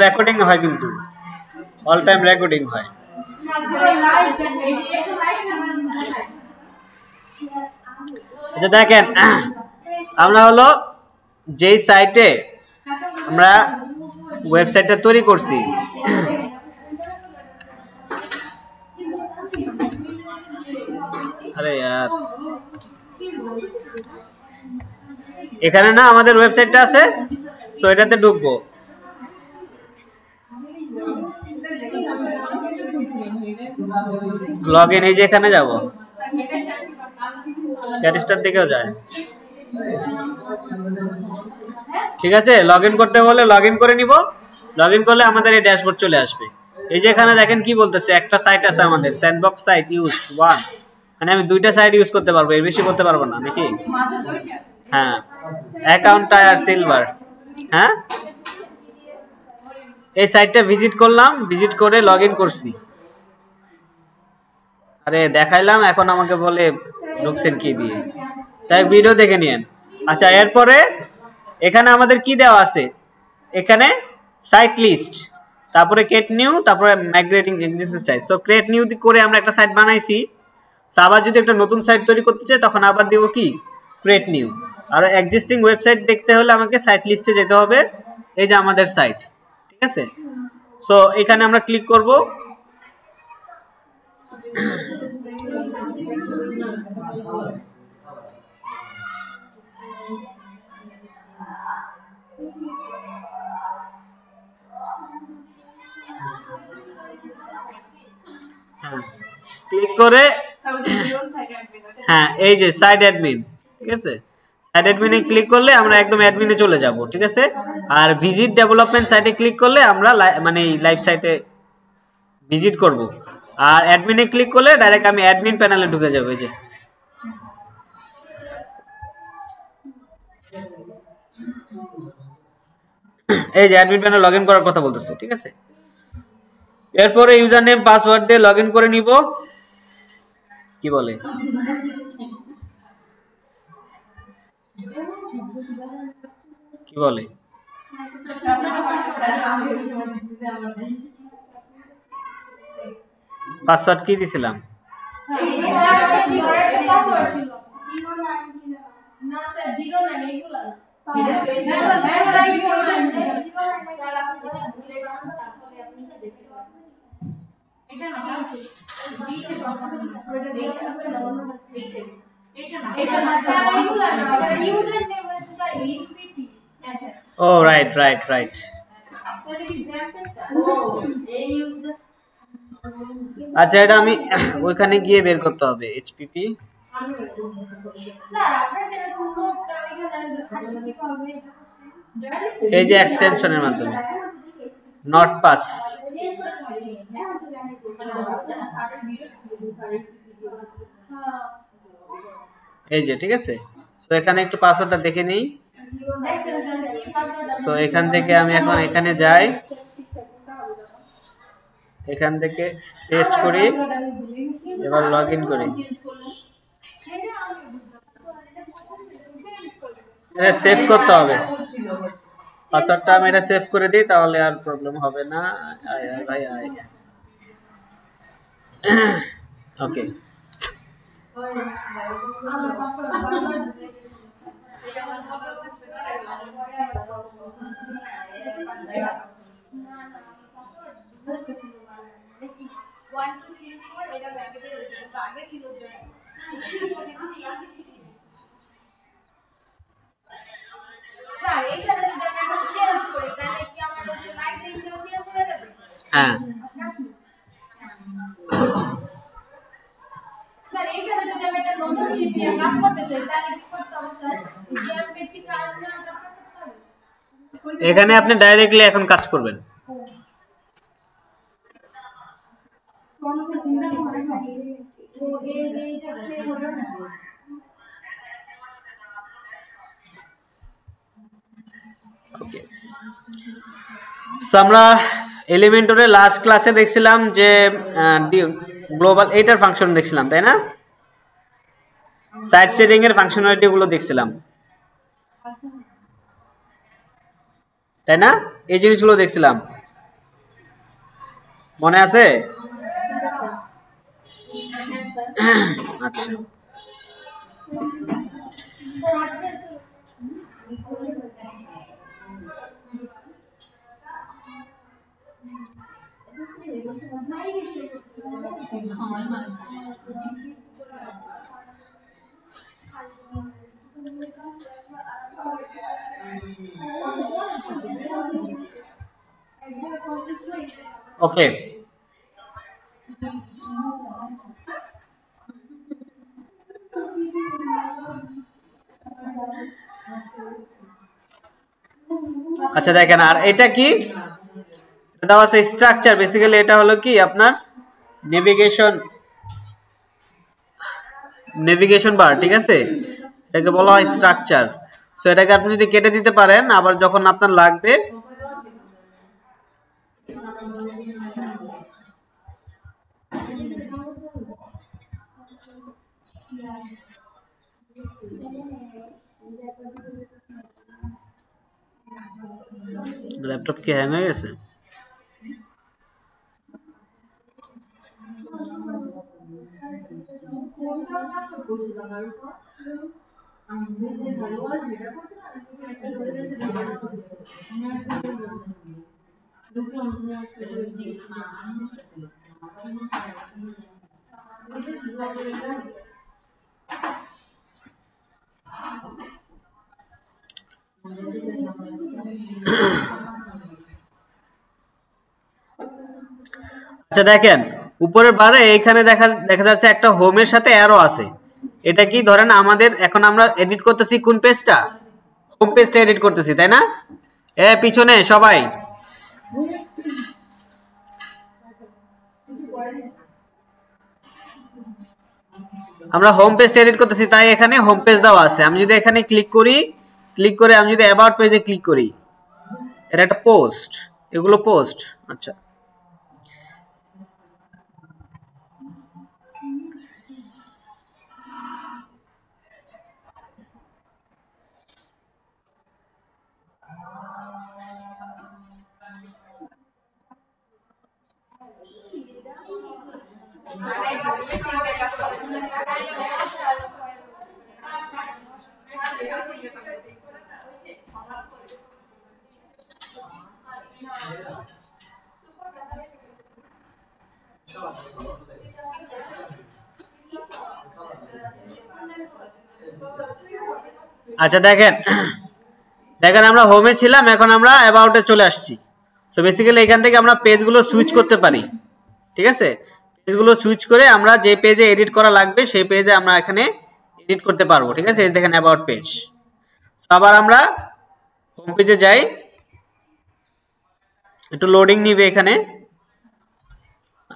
Recording হয় কিন্তু all time recording হয়। আচ্ছা দেখেন, আমরা হলো যেই সাইটে আমরা ওয়েবসাইটটা তৈরি করছি, আরে यार এখানে না আমাদের ওয়েবসাইটটা আছে, সো এটাতে ঢুকবো। লগইন, এই যে এখানে যাব, ক্যারিস্টার দিকেও যায়, ঠিক আছে। লগইন করতে বলে লগইন করে নিব। লগইন করলে আমাদের এই ড্যাশবোর্ড চলে আসবে। এই যে এখানে দেখেন কি বলতেছে, একটা সাইট আছে আমাদের স্যান্ডবক্স সাইট ইউজ 1, মানে আমি দুইটা সাইট ইউজ করতে পারবো, এর বেশি করতে পারবো না নাকি? হ্যাঁ, অ্যাকাউন্ট টায়ার সিলভার। হ্যাঁ, এই সাইটটা ভিজিট করলাম, ভিজিট করে লগইন করছি। আরে দেখাইলাম, এখন আমাকে বলে ঢুকছেন কি দিয়ে, তাই ভিডিও দেখে নিয়েন। আচ্ছা, এরপরে এখানে আমাদের কি দেওয়া আছে, এখানে সাইট লিস্ট, তারপরে ক্রিয়েট নিউ, তারপরে migrating existing site. So create new করে আমরা একটা সাইট বানাইছি। আবার যদি একটা নতুন সাইট তৈরি করতে চাই তখন আবার দেব কি, ক্রিয়েট নিউ। আর এক্সিস্টিং ওয়েবসাইট দেখতে হলে আমাকে সাইট লিস্টে যেতে হবে, এই যে আমাদের সাইট, ঠিক আছে। সো এখানে আমরা ক্লিক করব। ক্লিক করে হ্যাঁ, এই যে সাইট অ্যাডমিন, ঠিক আছে। সাইট অ্যাডমিনে ক্লিক করলে আমরা একদম অ্যাডমিনে চলে যাব, ঠিক আছে। আর ভিজিট ডেভেলপমেন্ট সাইটে ক্লিক করলে আমরা মানে লাইভ সাইটে ভিজিট করব। আর অ্যাডমিনে ক্লিক করলে ডাইরেক্ট আমি অ্যাডমিন প্যানেলে ঢুকে যাব। এই যে অ্যাডমিন প্যানেলে লগইন করার কথা বলতেছে, ঠিক আছে। এরপরে ইউজার নেম পাসওয়ার্ড দিয়ে লগইন করে নিব। কি বলে, কি বলে, পাসওয়ার্ড কি দিছিলাম? ও রাইট রাইট রাইট। আচ্ছা, এটা আমি ওইখানে গিয়ে বের করতে হবে, এইচপিপি। এই যে এক্সটেনশনের মাধ্যমে নট পাস, এই যে, ঠিক আছে। সো এখানে একটু পাসওয়ার্ডটা দেখে নিই। সো এখান থেকে আমি এখন এখানে যাই, এখান থেকে টেস্ট করি, এবার লগইন করি। এটা সেভ করতে হবে, পাসওয়ার্ডটা আমি এটা সেভ করে দিই, তাহলে আর প্রবলেম হবে না। আয় আয় ভাই আয়। ওকে, হ্যাঁ। এখানে আপনি ডাইরেক্টলি এখন কাজ করবেন। আমরা এলিমেন্টরের লাস্ট ক্লাসে দেখছিলাম যে গ্লোবাল এইটার ফাংশন দেখছিলাম, তাই না? সাইট সেটিং এর ফাংশনালিটি গুলো দেখছিলাম। তাই না? এই জিনিসগুলো দেখছিলাম, মনে আছে? আচ্ছা ওকে, আচ্ছা দেখেন, আর এটা কি দেওয়া আছে স্ট্রাকচার। বেসিক্যালি এটা হলো কি আপনার নেভিগেশন বার, ঠিক আছে, এটাকে বলা হয় স্ট্রাকচার। সো এটাকে আপনি যদি কেটে দিতে পারেন, আবার যখন আপনার লাগবে ল্যাপটপ কি হ্যাং হয়ে গেছে? আচ্ছা দেখেন, উপরের বারে এইখানে দেখা যাচ্ছে একটা হোমের সাথে অ্যারো আছে। এটা কি, ধরেন আমাদের এখন আমরা এডিট করতেছি কোন পেজটা? হোম পেজটা এডিট করতেছি, তাই না? পিছনে সবাই, আমরা হোম পেজটা এডিট করতেছি, তাই এখানে হোম পেজ দেওয়া আছে। আমি যদি এখানে ক্লিক করে আমি যদি অ্যাবাউট পেজে ক্লিক করি, এটা একটা পোস্ট, এগুলো পোস্ট। আচ্ছা আচ্ছা দেখেন, আমরা হোমে ছিলাম, এখন আমরা অ্যাবাউটে চলে আসছি। সো বেসিক্যালি এখান থেকে আমরা পেজগুলো সুইচ করতে পারি, ঠিক আছে? পেজগুলো সুইচ করে আমরা যে পেজে এডিট করা লাগবে সেই পেজে আমরা এখানে এডিট করতে পারবো, ঠিক আছে? এই দেখেন অ্যাবাউট পেজ। আবার আমরা হোম পেজে যাই, একটু লোডিং নিবে এখানে।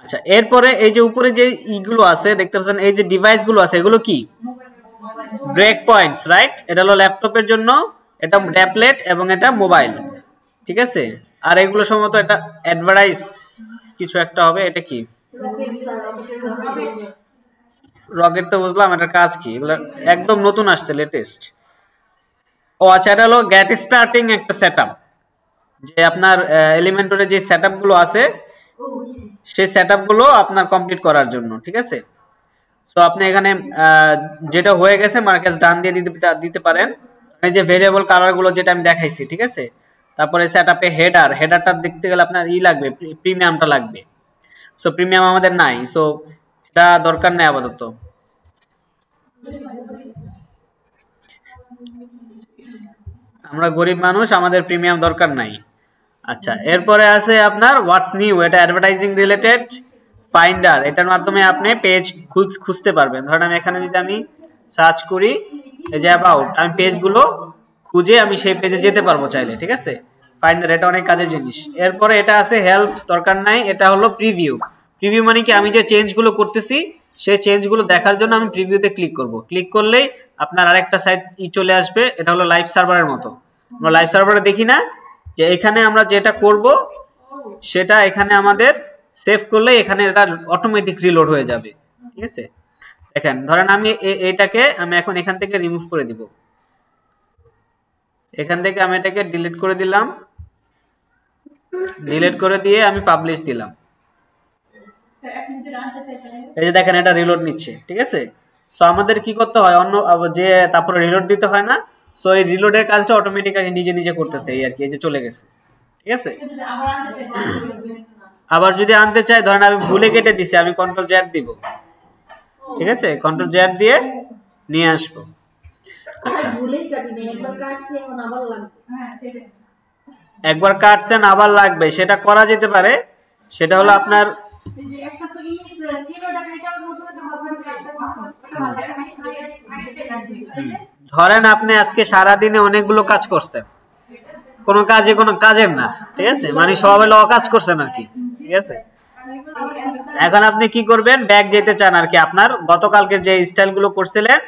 আচ্ছা, এরপরে এই যে উপরে যে ইগুলো আছে দেখতে পাচ্ছেন, এই যে ডিভাইস গুলো আছে, এগুলো কি? Break points, right? এটা হলো ল্যাপটপের জন্য, এটা ট্যাবলেট এবং এটা মোবাইল, ঠিক আছে? আর এগুলো সম্ভবত এটা অ্যাডভার্টাইজ কিছু একটা হবে। এটা কি? রকেট তো বুঝলাম, এটার কাজ কি? এগুলো একদম নতুন আসছে, লেটেস্ট। ও আচ্ছা, এটা হলো গেট স্টার্টিং একটা সেটআপ, যে আপনার এলিমেন্টরে যে সেটআপ গুলো আছে সেই সেটআপ গুলো আপনার কমপ্লিট করার জন্য, ঠিক আছে? তো আপনি এখানে যেটা হয়ে গেছে মার্কেস ডান দিয়ে দিতে পারেন। এই যে ভেরিয়েবল কালার গুলো যেটা আমি দেখাইছি, ঠিক আছে? তারপরে সেটআপে হেডারটা দেখতে গেলে আপনার লাগবে, প্রিমিয়ামটা লাগবে। সো প্রিমিয়াম আমাদের নাই, সো এটা দরকার নেই আপাতত। আমরা গরিব মানুষ, আমাদের প্রিমিয়াম দরকার নাই। আচ্ছা, এরপরে আছে আপনার হোয়াটস নিউ, এটা অ্যাডভার্টাইজিং রিলেটেড ফাইন্ডার। এটার মাধ্যমে আপনি পেজ খুঁজতে পারবেন। ধরেন আমি এখানে যদি আমি সার্চ করি এই যে অ্যাবাউট, আমি পেজগুলো খুঁজে আমি সেই পেজে যেতে পারবো চাইলে, ঠিক আছে? ফাইন্ডার এটা অনেক কাজের জিনিস। এরপরে এটা আছে হেল্প, দরকার নাই। এটা হলো প্রিভিউ। প্রিভিউ মানে কি, আমি যে চেঞ্জগুলো করতেছি সেই চেঞ্জগুলো দেখার জন্য আমি প্রিভিউতে ক্লিক করব। ক্লিক করলেই আপনার আরেকটা সাইট চলে আসবে, এটা হলো লাইভ সার্ভারের মতো। আমরা লাইভ সার্ভারে দেখি না যে এখানে আমরা যেটা করব সেটা এখানে আমাদের সেভ করলে এখানে এটা অটোমেটিক রিলোড হয়ে যাবে, ঠিক আছে? দেখেন, ধরেন আমি এটাকে আমি এখন এখান থেকে রিমুভ করে দিব, এখান থেকে আমি এটাকে ডিলিট করে দিলাম। ডিলিট করে দিয়ে আমি পাবলিশ দিলাম। এই যে দেখেন এটা রিলোড নিচ্ছে, ঠিক আছে। সো আমাদের কি করতে হয়, অন্য যে তারপরে রিলোড দিতে হয় না। সো এই রিলোডের কাজটা অটোমেটিক্যালি নিজে নিজে করতেছে, এই আর কি। এই যে চলে গেছে, ঠিক আছে। আবার যদি আনতে চাই, ধরেন আমি ভুলে কেটে দিছি, আমি কন্ট্রোল জেড দিব, ঠিক আছে। কন্ট্রোল জেড দিয়ে নিয়ে আসবো। আচ্ছা, একবার কাটছেন আবার লাগবে, সেটা করা যেতে পারে। সেটা হলো আপনার ধরেন আপনি আজকে সারা দিনে অনেকগুলো কাজ করছেন, কোনো কাজের না, ঠিক আছে, মানে সব হলো অকাজ করছেন আর কি, ঠিক আছে। এখন আপনি কি করবেন, ব্যাক যেতে চান আর কি, আপনার গতকালকে যে স্টাইল গুলো করছিলেন